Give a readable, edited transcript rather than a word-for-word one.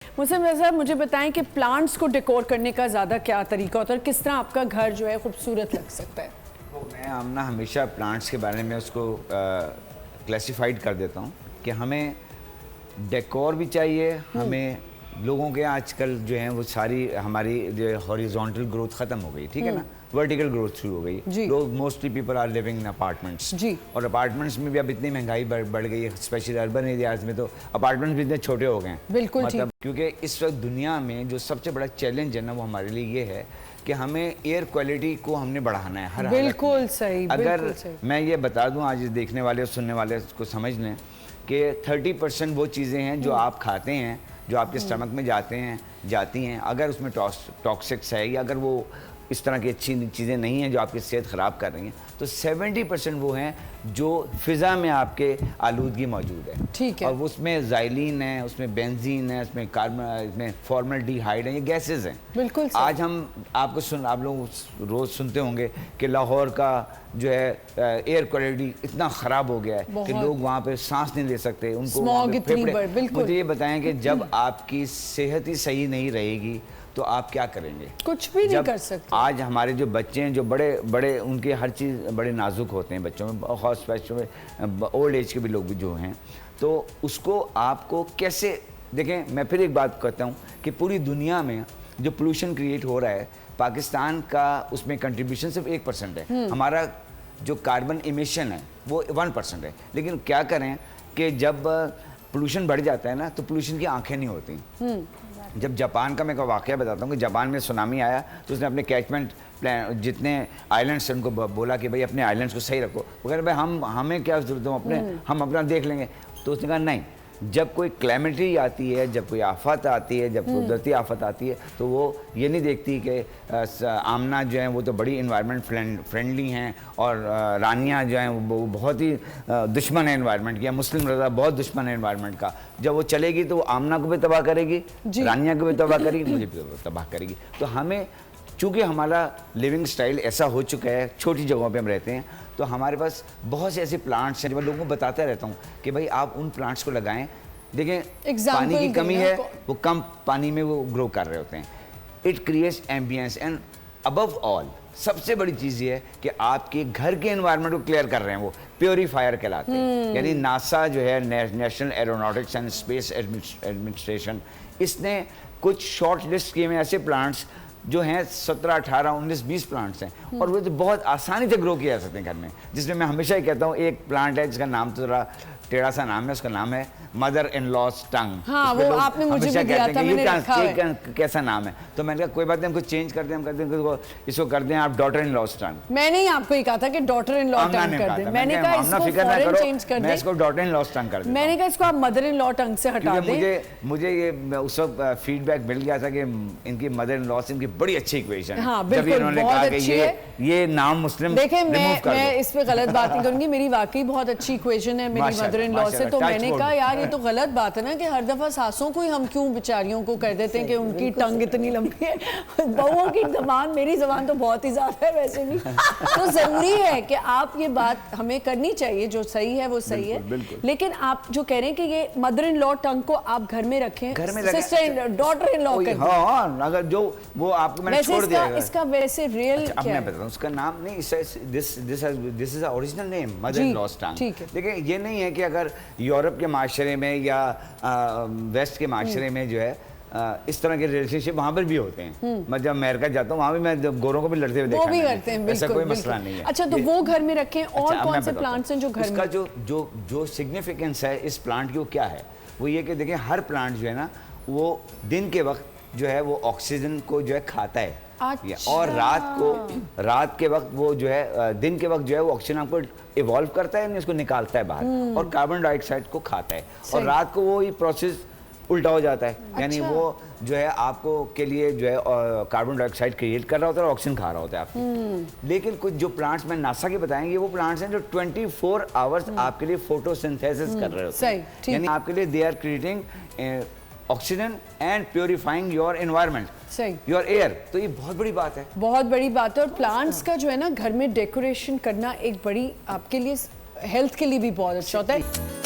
मुसम्मिल साहब, मुझे बताएं कि प्लांट्स को डेकोर करने का ज़्यादा क्या तरीका होता है और किस तरह आपका घर जो है खूबसूरत लग सकता है? तो मैं आमना हमेशा प्लांट्स के बारे में उसको क्लासिफाइड कर देता हूँ कि हमें डेकोर भी चाहिए, हमें लोगों के आजकल जो है वो सारी हमारी जो हॉरिजॉन्टल ग्रोथ ख़त्म हो गई, ठीक है ना, वर्टिकल ग्रोथ शुरू हो गई। लोग mostly people are living in apartments जी। और अपार्टमेंट्स में भी अब इतनी महंगाई बढ़ गई है, स्पेशली अर्बन एरियाज में तो अपार्टमेंट्स भी इतने छोटे हो गए हैं। बिल्कुल मतलब क्योंकि इस वक्त दुनिया में जो सबसे बड़ा चैलेंज है ना वो हमारे लिए ये है कि हमें एयर क्वालिटी को हमने बढ़ाना है हर हालत में। बिल्कुल सही। अगर मैं ये बता दूं आज देखने वाले और सुनने वाले को समझ लें कि 30% वो चीज़ें हैं जो आप खाते हैं, जो आपके स्टमक में जाती हैं, अगर उसमें टॉक्सिक्स है या अगर वो इस तरह की अच्छी चीज़ें नहीं हैं जो आपकी सेहत ख़राब कर रही हैं, तो 70% वो हैं जो फ़िज़ा में आपके आलूदगी मौजूद है। ठीक है। और उसमें ज़ाइलिन है, उसमें बेंजीन है, उसमें कार्बन, इसमें फॉर्मल्डिहाइड है, ये गैसेज हैं। बिल्कुल। आज हम आप लोग रोज़ सुनते होंगे कि लाहौर का जो है एयर क्वालिटी इतना ख़राब हो गया है कि लोग वहाँ पे सांस नहीं ले सकते, उनको मुझे ये बताएं कि जब आपकी सेहत ही सही नहीं रहेगी तो आप क्या करेंगे? कुछ भी नहीं कर सकते। आज हमारे जो बच्चे हैं जो बड़े उनके हर चीज़ बड़े नाजुक होते हैं बच्चों में, और स्पेशली ओल्ड एज के भी लोग भी जो हैं, तो उसको आपको कैसे देखें। मैं फिर एक बात कहता हूँ कि पूरी दुनिया में जो पोल्यूशन क्रिएट हो रहा है, पाकिस्तान का उसमें कंट्रीब्यूशन सिर्फ 1% है। हमारा जो कार्बन इमिशन है वो 1% है। लेकिन क्या करें कि जब पोल्यूशन बढ़ जाता है ना तो पोल्यूशन की आंखें नहीं होती। जब जापान का मैं एक वाक़या बताता हूँ कि जापान में सुनामी आया तो उसने अपने कैचमेंट प्लान जितने आइलैंड्स हैं उनको बोला कि भाई अपने आइलैंड्स को सही रखो। वो कह रहे भाई हमें क्या ज़रूरत है, हम अपना देख लेंगे। तो उसने कहा नहीं, जब कोई क्लैमिटी आती है, जब कोई आफत आती है, जब कुदरती आफत आती है, तो वो ये नहीं देखती कि आमना जो है वो तो बड़ी इन्वायरमेंट फ्रेंडली हैं और रानिया जो हैं वो बहुत ही दुश्मन है इन्वायरमेंट की, या मुस्लिम रज़ा बहुत दुश्मन है इन्वायरमेंट का। जब वो चलेगी तो वो आमना को भी तबाह करेगी, रानिया को भी तबाह करेगी, मुझे भी तबाह करेगी। तो हमें चूँकि हमारा लिविंग स्टाइल ऐसा हो चुका है, छोटी जगहों पे हम रहते हैं, तो हमारे पास बहुत से ऐसे प्लांट्स हैं जो मैं लोगों को बताता रहता हूँ कि भाई आप उन प्लांट्स को लगाएं। देखें, पानी की कमी है, वो कम पानी में वो ग्रो कर रहे होते हैं। It creates ambience and above all सबसे बड़ी चीज़ ये है कि आपके घर के एनवायरनमेंट को क्लियर कर रहे हैं, वो प्योरीफायर कहलाते हैं। यानी नासा जो है, national aeronautics and space administration, इसने कुछ शॉर्ट लिस्ट किए हैं ऐसे प्लांट्स जो हैं 17, 18, 19, 20 प्लांट्स हैं, और वो तो बहुत आसानी से ग्रो किया जा सकते हैं घर में। जिसमें मैं हमेशा ही कहता हूँ, एक प्लांट है जिसका नाम तो जरा टेढ़ा सा नाम है, उसका नाम है मदर इन लॉज टंग। हाँ, वो आपने मुझे भी दिया था, मैंने रखा है। कैसा नाम है? तो मैंने कहा कोई बात नहीं, हमको चेंज कर दें, हम कहते हैं इसको कर दें आप डॉटर इन लॉज टंग। मैंने ही आपको ही कहा था कि डॉटर इन लॉ टंग कर दें। मैंने कहा इसको फौरन चेंज कर दें, मैं इसको डॉटर इन लॉज टंग कर दें। मैंने कहा इसको आप मदर इन लॉ टंग से हटा दें। मुझे ये उस वक्त फीडबैक मिल गया था कि इनकी मदर इन लॉ से इनकी बड़ी अच्छी इक्वेशन है। हाँ, बिल्कुल, उन्होंने कहा कि ये नाम मुस्लिम। देखिए, मैं इस पे गलत बात नहीं करूंगी, मेरी वाकई बहुत अच्छी इक्वेशन है मेरी मदर इन लॉ से। तो मैंने कहा यार ये तो गलत बात है ना कि हर दफा सासों को ही हम क्यों बेचारियों को कर देते हैं कि उनकी टंग इतनी लंबी है। बहुओं की जबान, मेरी जबान तो बहुत ही ज्यादा है वैसे भी। तो जरूरी है कि आप ये बात हमें करनी चाहिए, जो सही है वो सही है। लेकिन आप जो कह रहे हैं कि ये मदर इन लॉ टंग को आप घर में रखें, सिस्टर डॉटर इन लॉ कर, हाँ, अगर जो वो आपको मैंने छोड़ दिया। इसका वैसे रियल अब मैं बताता हूँ उसका नाम नहीं, this is original name mother in law tongue. देखिए, ये नहीं है कि अगर यूरोप के माशरे में या वेस्ट के माशरे में जो है इस तरह के रिलेशनशिप वहाँ पर भी होते हैं। मैं जब अमेरिका जाता हूँ वहाँ भी मैं गोरों को भी लड़ते हुए देखा, भी करते हैं, ऐसा कोई मसला नहीं है। अच्छा, तो वो घर में रखें। और कौन से प्लांट्स हैं जो घर में? उसका जो सिग्निफिकेंस है इस प्लांट की वो क्या है, वो ये कि देखिए हर प्लांट जो है ना वो दिन के वक्त जो है वो ऑक्सीजन को जो है खाता है। अच्छा। और रात के वक्त वो जो है दिन के वक्त जो है वो ऑक्सीजन आपको इवॉल्व करता है, यानी उसको निकालता है बाहर और कार्बन डाइऑक्साइड को खाता है, और रात को वो ये प्रोसेस उल्टा हो जाता है। अच्छा। यानी वो जो है आपको के लिए जो है कार्बन डाइऑक्साइड क्रिएट कर रहा होता है और ऑक्सीजन खा रहा होता है आपकी। लेकिन कुछ जो प्लांट्स मैं नासा के बताएंगे वो प्लांट्स हैं जो 24 आवर्स आपके लिए फोटोसिंथेसिस कर रहे होते हैं, यानी आपके लिए they are creating oxygen and purifying your environment, your air. तो ये बहुत बड़ी बात है, बहुत बड़ी बात है। और प्लांट्स का जो है ना घर में डेकोरेशन करना एक बड़ी आपके लिए हेल्थ के लिए भी बहुत अच्छा होता है।